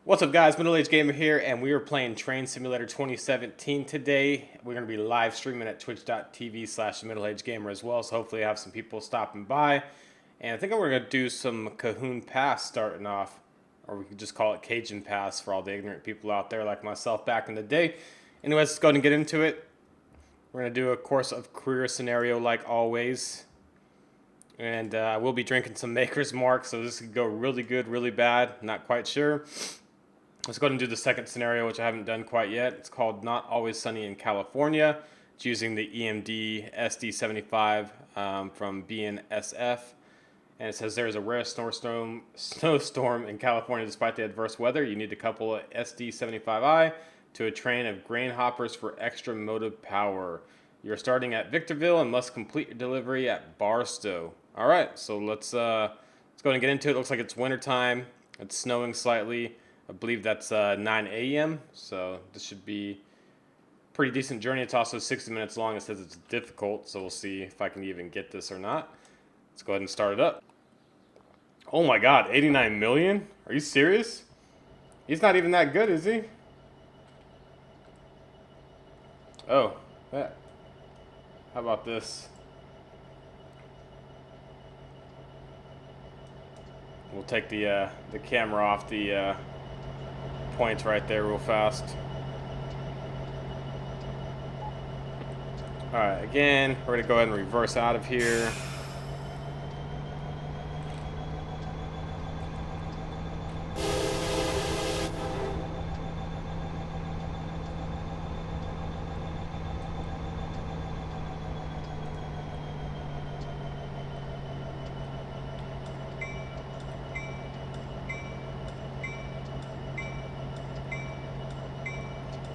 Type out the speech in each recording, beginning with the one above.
What's up guys, MiddleAgedGamer here, and we are playing Train Simulator 2017 today. We're going to be live streaming at twitch.tv/MiddleAgedGamer as well, so hopefully I have some people stopping by. And I think we're going to do some Cajon Pass starting off, or we could just call it Cajon Pass for all the ignorant people out there like myself back in the day. Anyways, let's go ahead and get into it. We're going to do a course of career scenario like always. And I will be drinking some Maker's Mark, so this could go really good, really bad, not quite sure. Let's go ahead and do the second scenario, which I haven't done quite yet. It's called Not Always Sunny in California. It's using the EMD SD75 from BNSF. And it says there is a rare snowstorm in California despite the adverse weather. You need to couple a SD75i to a train of grain hoppers for extra motive power. You're starting at Victorville and must complete your delivery at Barstow. All right, so let's go ahead and get into it. It looks like it's wintertime. It's snowing slightly. I believe that's 9 a.m., so this should be a pretty decent journey. It's also 60 minutes long. It says it's difficult, so we'll see if I can even get this or not. Let's go ahead and start it up. Oh my god, 89 million? Are you serious? He's not even that good, is he? Oh, yeah. How about this? We'll take the camera off the points right there real fast. Alright, again, we're going to go ahead and reverse out of here.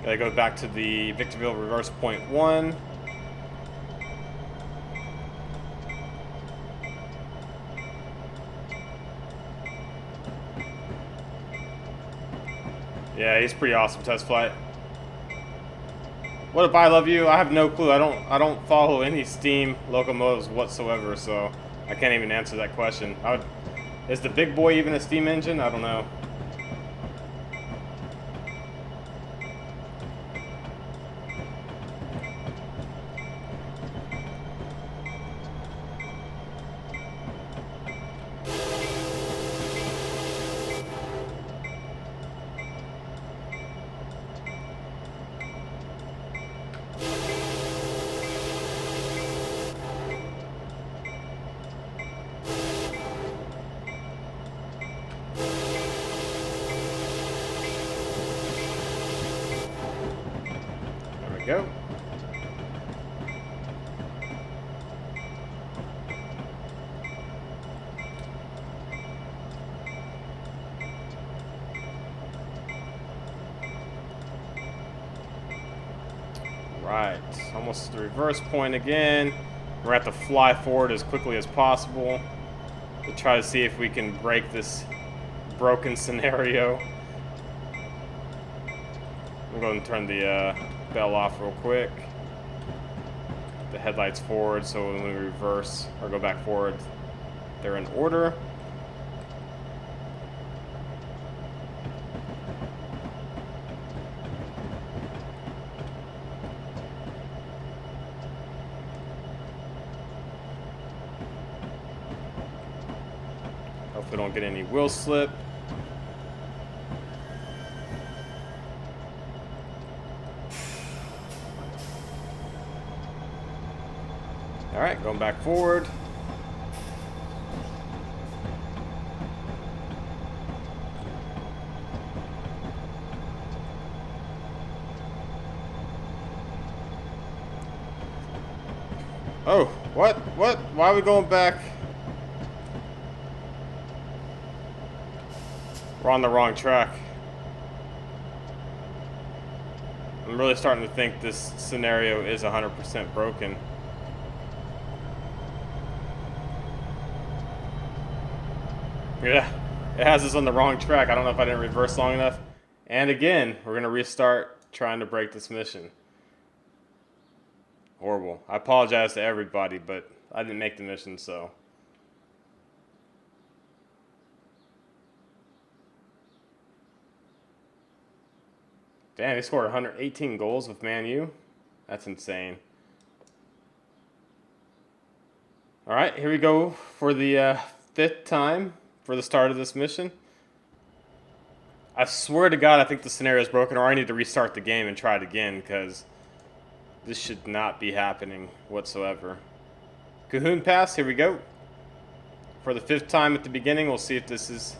Gotta go back to the Victorville reverse point 1. Yeah, he's pretty awesome, test flight. What if I love you? I have no clue. I don't follow any Steam locomotives whatsoever, so I can't even answer that question. Is the big boy even a Steam engine? I don't know. Go. Right, almost the reverse point again. We're going to have to fly forward as quickly as possible to try to see if we can break this broken scenario. I'm going to turn the bell off real quick. The headlights forward, so when we reverse or go back forward, they're in order. Hope we don't get any wheel slip. Alright, going back forward. Oh, what? What? Why are we going back? We're on the wrong track. I'm really starting to think this scenario is 100% broken. Yeah, it has us on the wrong track. I don't know if I didn't reverse long enough. And again, we're going to restart trying to break this mission. Horrible. I apologize to everybody, but I didn't make the mission, so. Damn, he scored 118 goals with Man U. That's insane. All right, here we go for the 5th time for the start of this mission. I swear to God, I think the scenario is broken, or I need to restart the game and try it again, because this should not be happening whatsoever. Cajon Pass, here we go. For the 5th time at the beginning, we'll see if this is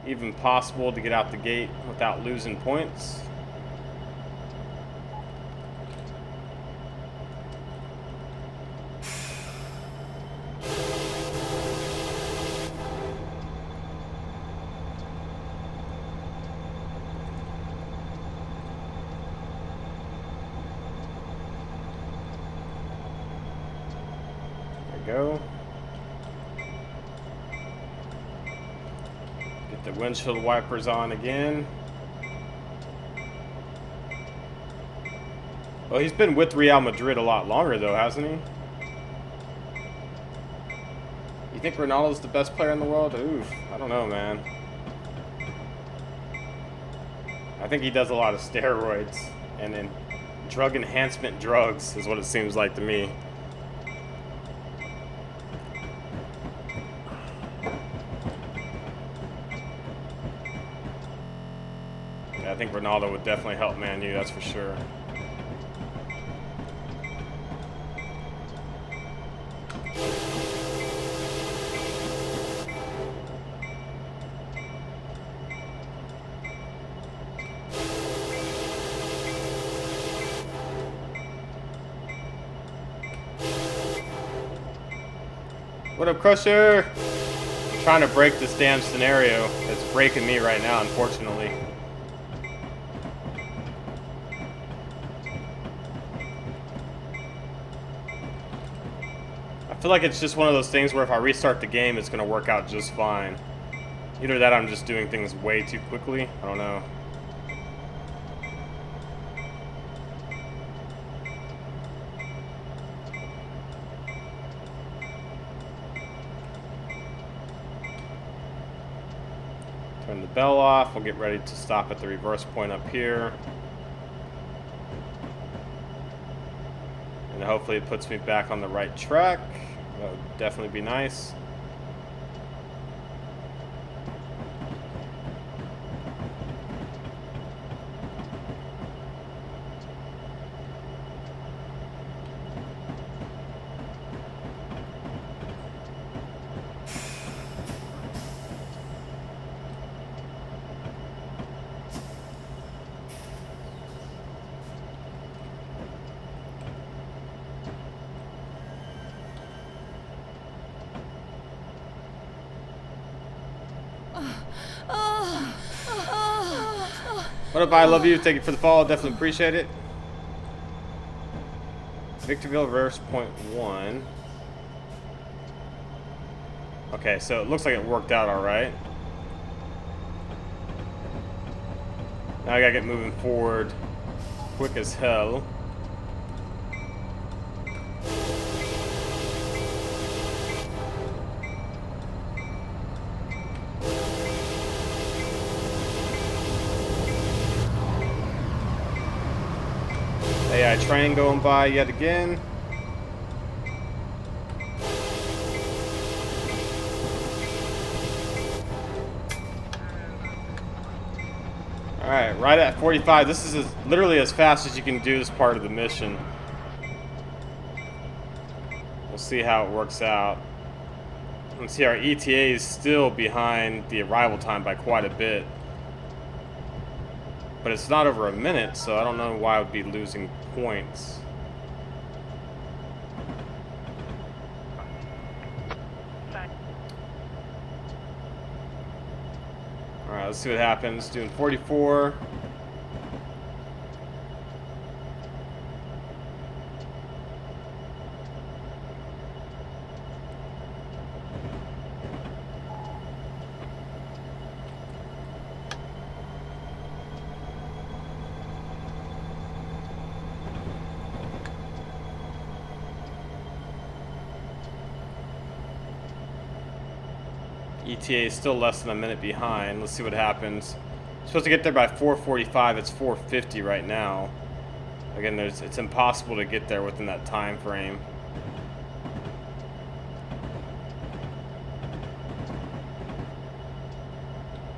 even possible to get out the gate without losing points. Go. Get the windshield wipers on again. Well, he's been with Real Madrid a lot longer though, hasn't he? You think Ronaldo's the best player in the world? Oof, I don't know, man. I think he does a lot of steroids and then drug enhancement drugs is what it seems like to me. I think Ronaldo would definitely help Man U, that's for sure. What up, Crusher? I'm trying to break this damn scenario. It's breaking me right now, unfortunately. I feel like it's just one of those things where if I restart the game, it's going to work out just fine. Either that or I'm just doing things way too quickly. I don't know. Turn the bell off. We'll get ready to stop at the reverse point up here. And hopefully it puts me back on the right track. That would definitely be nice. What up, I love you. Thank you for the follow. Definitely appreciate it. Victorville reverse point 1. Okay, so it looks like it worked out alright. Now I gotta get moving forward quick as hell. AI train going by yet again. Alright, right at 45. This is literally as fast as you can do this part of the mission. We'll see how it works out. Let's see, our ETA is still behind the arrival time by quite a bit. But it's not over a minute, so I don't know why I would be losing points. Alright, let's see what happens. Doing 44. ETA is still less than a minute behind. Let's see what happens. Supposed to get there by 4:45. It's 4:50 right now. Again, it's impossible to get there within that time frame.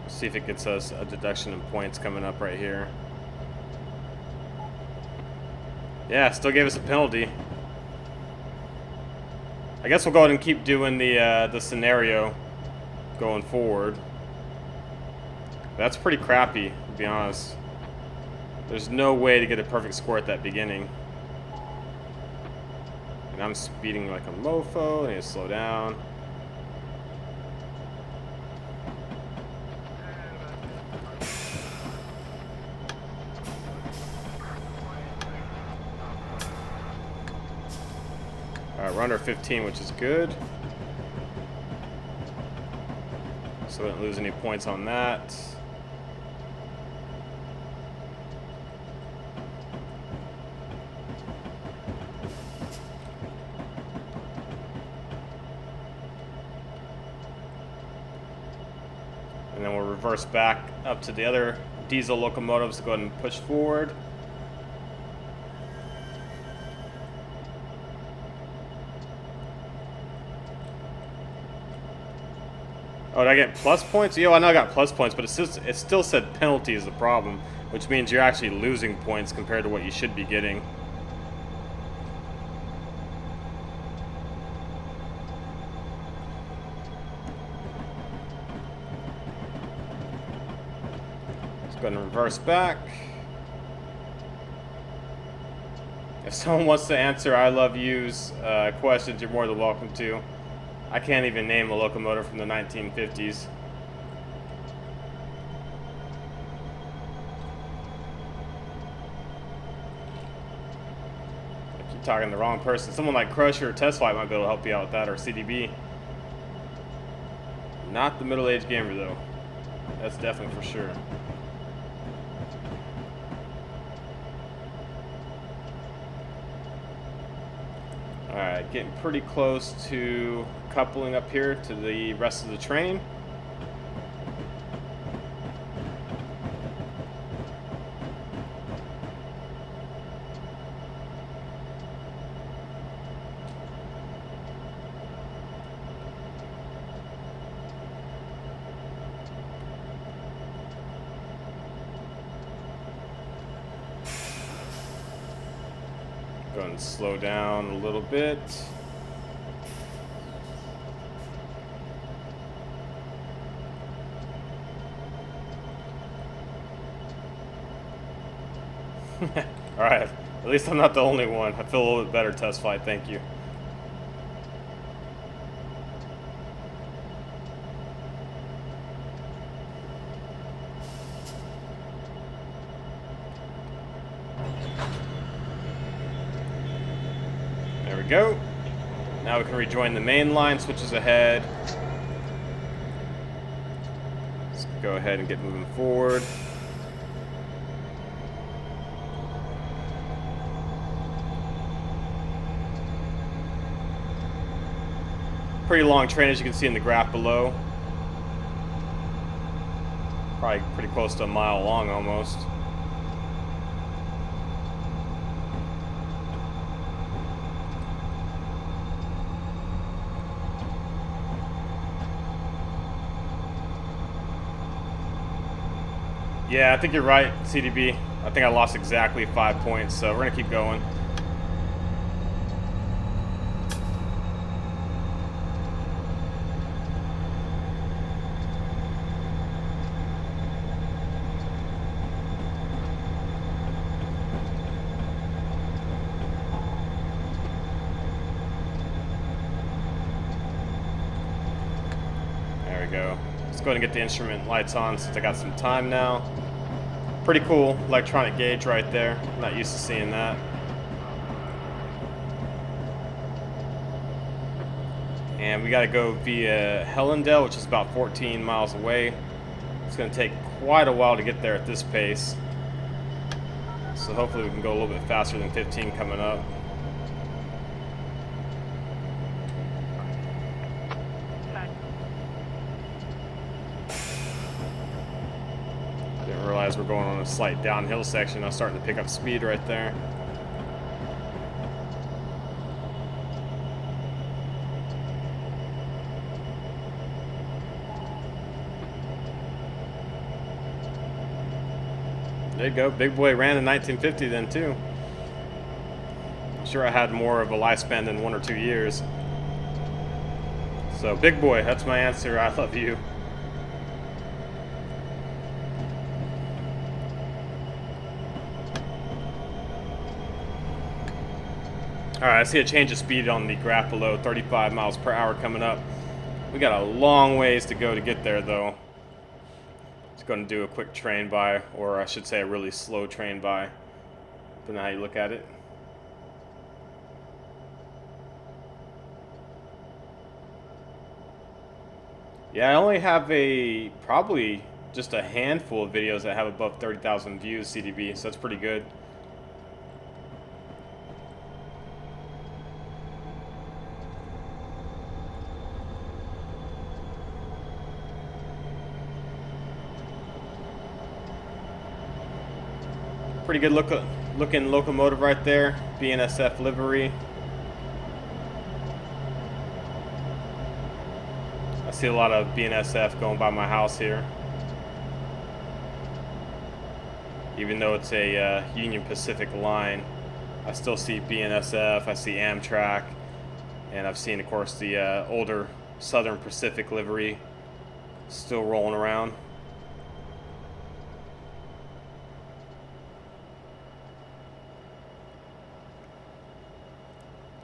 Let's see if it gets us a deduction in points coming up right here. Yeah, still gave us a penalty. I guess we'll go ahead and keep doing the scenario going forward. That's pretty crappy, to be honest. There's no way to get a perfect score at that beginning. And I'm speeding like a mofo. I need to slow down. Alright, we're under 15, which is good. So we didn't lose any points on that. And then we'll reverse back up to the other diesel locomotives to go ahead and push forward. Oh, did I get plus points? Yo, I know I got plus points, but it still said penalty is the problem, which means you're actually losing points compared to what you should be getting. Going to reverse back. If someone wants to answer I love yous questions, you're more than welcome to. I can't even name a locomotive from the 1950s. I keep talking to the wrong person. Someone like Crusher or Testflight might be able to help you out with that, or CDB. Not the middle-aged gamer though. That's definitely for sure. Alright, getting pretty close to coupling up here to the rest of the train. Go ahead and slow down a little bit. Alright, at least I'm not the only one. I feel a little bit better, test flight, thank you. There we go. Now we can rejoin the main line, switches ahead. Let's go ahead and get moving forward. Pretty long train, as you can see in the graph below. Probably pretty close to a mile long almost. Yeah, I think you're right, CDB. I think I lost exactly 5 points, so we're gonna keep going. There we go. Let's go ahead and get the instrument lights on since I got some time now. Pretty cool electronic gauge right there. I'm not used to seeing that. And we got to go via Helendale, which is about 14 miles away. It's going to take quite a while to get there at this pace. So hopefully we can go a little bit faster than 15 coming up. realize we're going on a slight downhill section. I was starting to pick up speed right there. There you go. Big boy ran in 1950 then too. I'm sure I had more of a lifespan than 1 or 2 years. So big boy, that's my answer. I love you. Alright, I see a change of speed on the graph below, 35 miles per hour coming up. We got a long ways to go to get there though. It's going to do a quick train by, or I should say a really slow train by, depending on how you look at it. Yeah, I only have probably just a handful of videos that have above 30,000 views CDB, so that's pretty good. Pretty good looking locomotive right there, BNSF livery. I see a lot of BNSF going by my house here. Even though it's a Union Pacific line, I still see BNSF, I see Amtrak, and I've seen, of course, the older Southern Pacific livery still rolling around.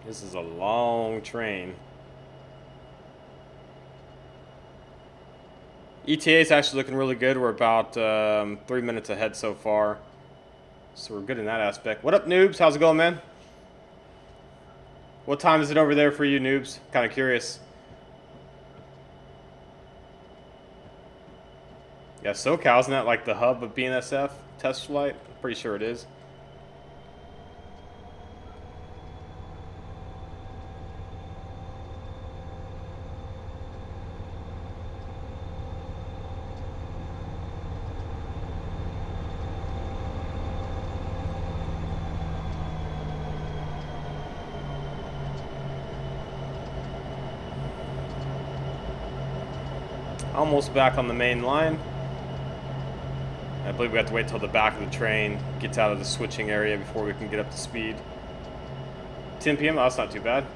This is a long train. ETA is actually looking really good. We're about 3 minutes ahead so far. So we're good in that aspect. What up, noobs? How's it going, man? What time is it over there for you, noobs? Kind of curious. Yeah, SoCal, isn't that like the hub of BNSF test flight? Pretty sure it is. Almost back on the main line. I believe we have to wait till the back of the train gets out of the switching area before we can get up to speed. 10 p.m. Oh, that's not too bad.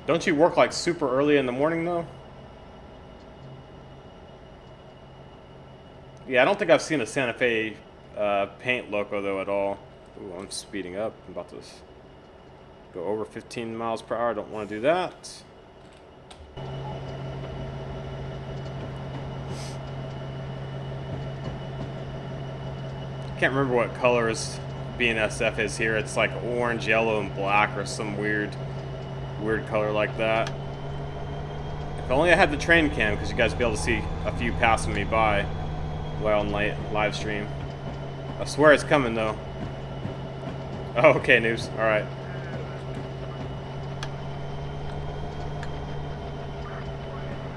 Don't you work like super early in the morning though? Yeah, I don't think I've seen a Santa Fe paint loco though at all. Ooh, I'm speeding up. I'm about to go over 15 miles per hour. I don't want to do that. Can't remember what colors BNSF is here. It's like orange, yellow, and black, or some weird color like that. If only I had the train cam, because you guys would be able to see a few passing me by while on live stream. I swear it's coming though. Oh, okay, noobs. All right.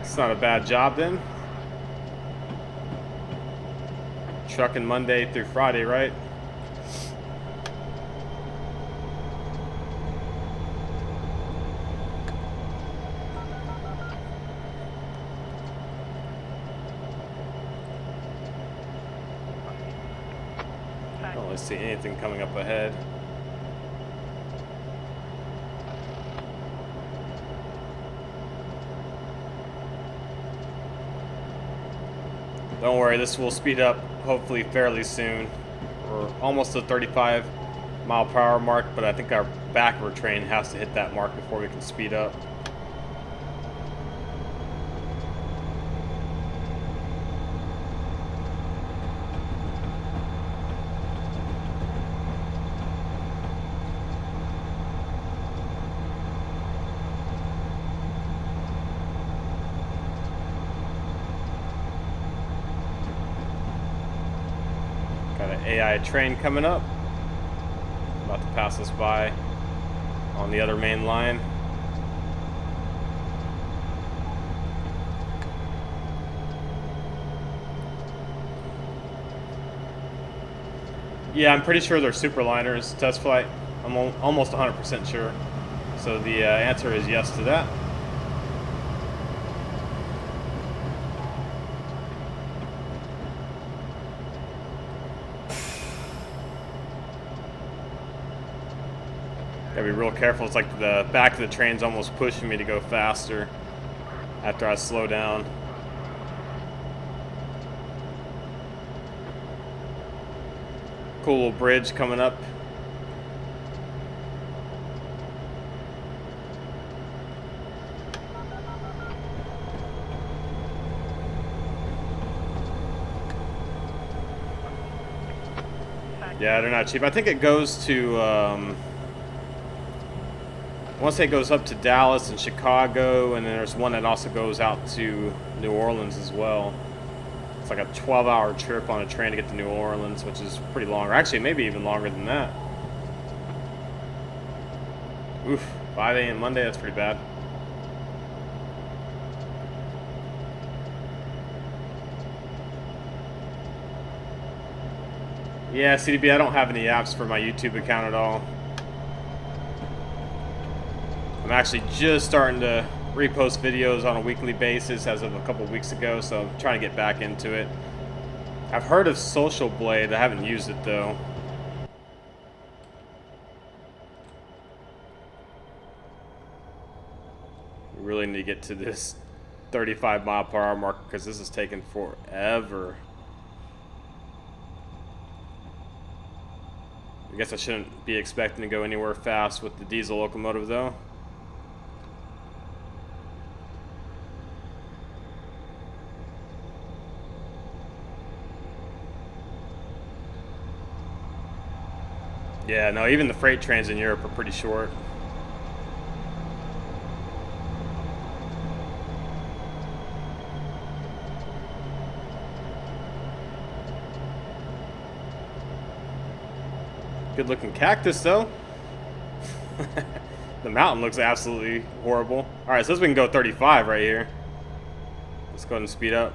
It's not a bad job then. Trucking Monday through Friday, right? I don't really see anything coming up ahead. Don't worry, this will speed up hopefully fairly soon. We're almost at the 35 mile per hour mark, but I think our back of our train has to hit that mark before we can speed up. AI train coming up, about to pass us by on the other main line. Yeah, I'm pretty sure they're superliners, test flight. I'm almost 100% sure. So the answer is yes to that. Gotta be real careful. It's like the back of the train's almost pushing me to go faster after I slow down. Cool little bridge coming up. Yeah, they're not cheap. I think it goes to, once it goes up to Dallas and Chicago, and then there's one that also goes out to New Orleans as well. It's like a 12-hour trip on a train to get to New Orleans, which is pretty long. Or actually, maybe even longer than that. Oof, 5 a.m. Monday, that's pretty bad. Yeah, CDB, I don't have any apps for my YouTube account at all. I'm actually just starting to repost videos on a weekly basis as of a couple weeks ago, so I'm trying to get back into it. I've heard of Social Blade, I haven't used it though. We really need to get to this 35 mile per hour mark because this is taking forever. I guess I shouldn't be expecting to go anywhere fast with the diesel locomotive though. Yeah, no, even the freight trains in Europe are pretty short. Good looking cactus though. The mountain looks absolutely horrible. Alright, so we can go 35 right here. Let's go ahead and speed up.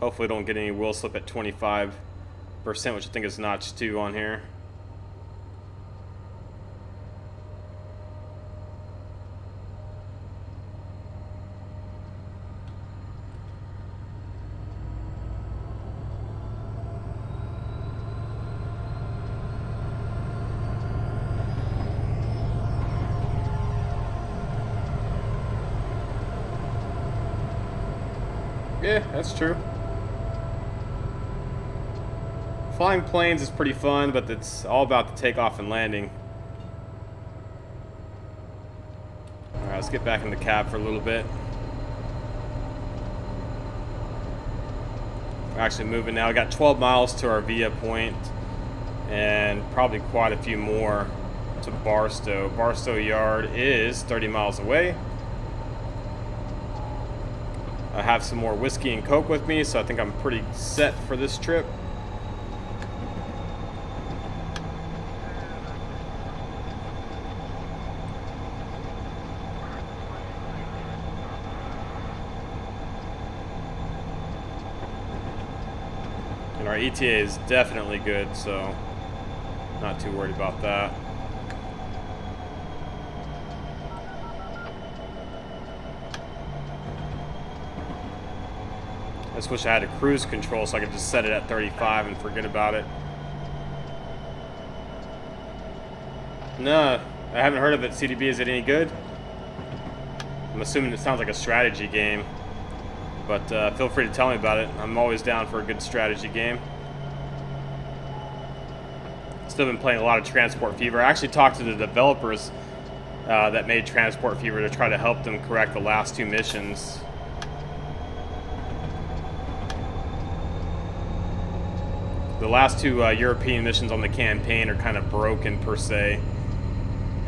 Hopefully don't get any wheel slip at 25%, which I think is notch 2 on here. Yeah, that's true. Flying planes is pretty fun, but it's all about the takeoff and landing. Alright, let's get back in the cab for a little bit. We're actually moving now. We got 12 miles to our Via point, and probably quite a few more to Barstow. Barstow Yard is 30 miles away. I have some more whiskey and coke with me, so I think I'm pretty set for this trip. And our ETA is definitely good, so not too worried about that. I just wish I had a cruise control so I could just set it at 35 and forget about it. No, I haven't heard of it. CDB, is it any good? I'm assuming it sounds like a strategy game, but feel free to tell me about it. I'm always down for a good strategy game. Still been playing a lot of Transport Fever. I actually talked to the developers that made Transport Fever to try to help them correct the last 2 missions. The last 2 European missions on the campaign are kind of broken per se,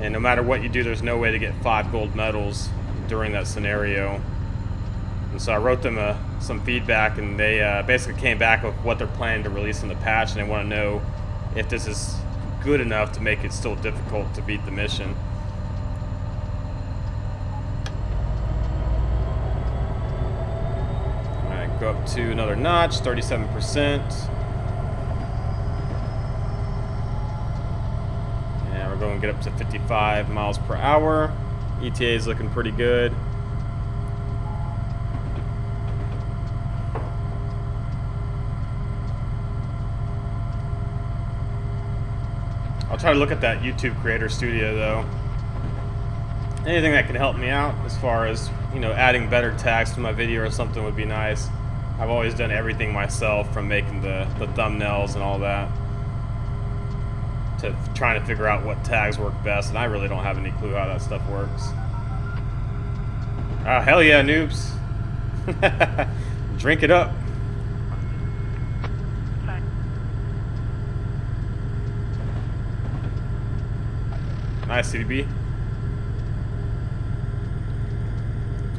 and no matter what you do, there's no way to get 5 gold medals during that scenario. And so I wrote them some feedback, and they basically came back with what they're planning to release in the patch, and they want to know if this is good enough to make it still difficult to beat the mission. Go up to another notch, 37%. And we're going to get up to 55 miles per hour. ETA is looking pretty good. I'll try to look at that YouTube Creator Studio though. Anything that can help me out as far as, you know, adding better tags to my video or something would be nice. I've always done everything myself, from making the thumbnails and all that to trying to figure out what tags work best, and I really don't have any clue how that stuff works. Ah, hell yeah, noobs. Drink it up. Nice, CDB.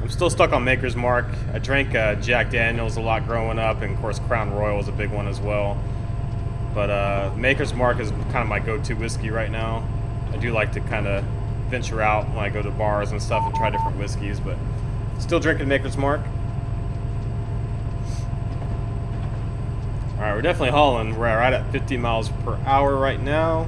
I'm still stuck on Maker's Mark. I drank Jack Daniels a lot growing up, and of course Crown Royal was a big one as well. But Maker's Mark is kind of my go-to whiskey right now. I do like to kind of venture out when I go to bars and stuff and try different whiskeys, but still drinking Maker's Mark. Alright, we're definitely hauling. We're right at 50 miles per hour right now.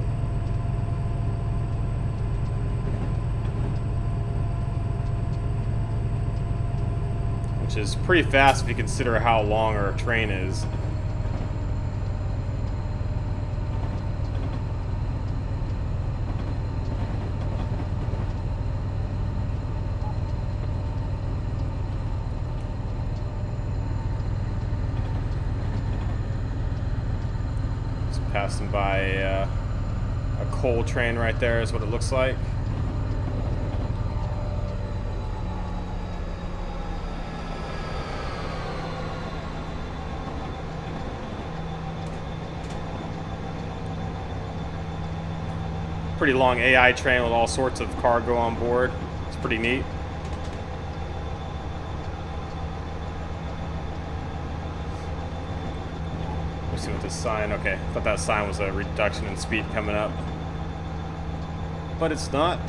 Which is pretty fast if you consider how long our train is. Just passing by a coal train right there is what it looks like. Pretty long AI train with all sorts of cargo on board. It's pretty neat. Let's see what this sign, okay, I thought that sign was a reduction in speed coming up. But it's not.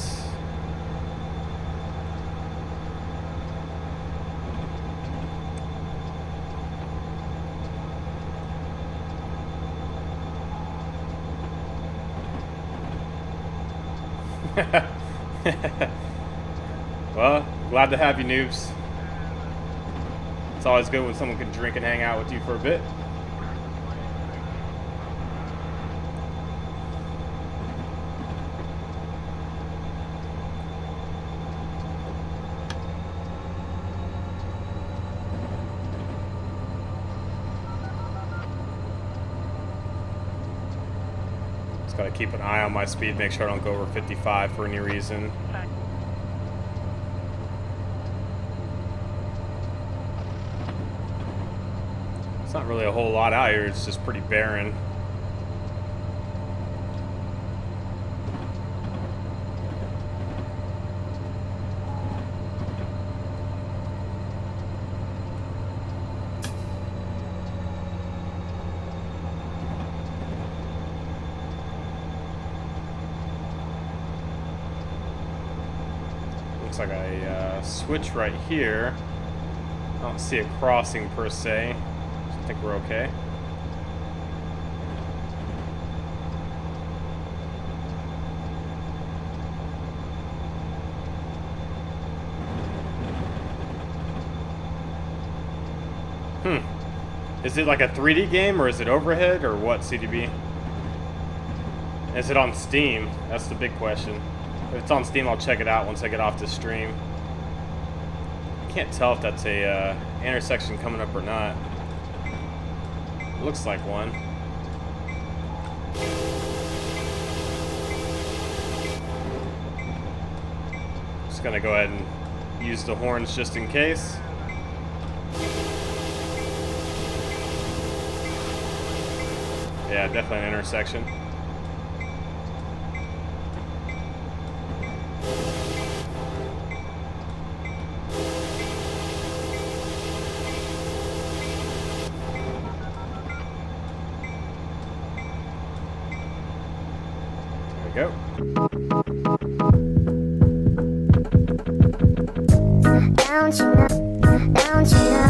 Well, glad to have you, noobs. It's always good when someone can drink and hang out with you for a bit. Gotta keep an eye on my speed, make sure I don't go over 55 for any reason. It's not really a whole lot out here, it's just pretty barren. Looks like a switch right here. I don't see a crossing per se. I think we're okay. Is it like a 3D game or is it overhead or what, CDB? Is it on Steam? That's the big question. If it's on Steam, I'll check it out once I get off the stream. I can't tell if that's a intersection coming up or not. It looks like one. Just gonna go ahead and use the horns just in case. Yeah, definitely an intersection. There we go. Don't you know?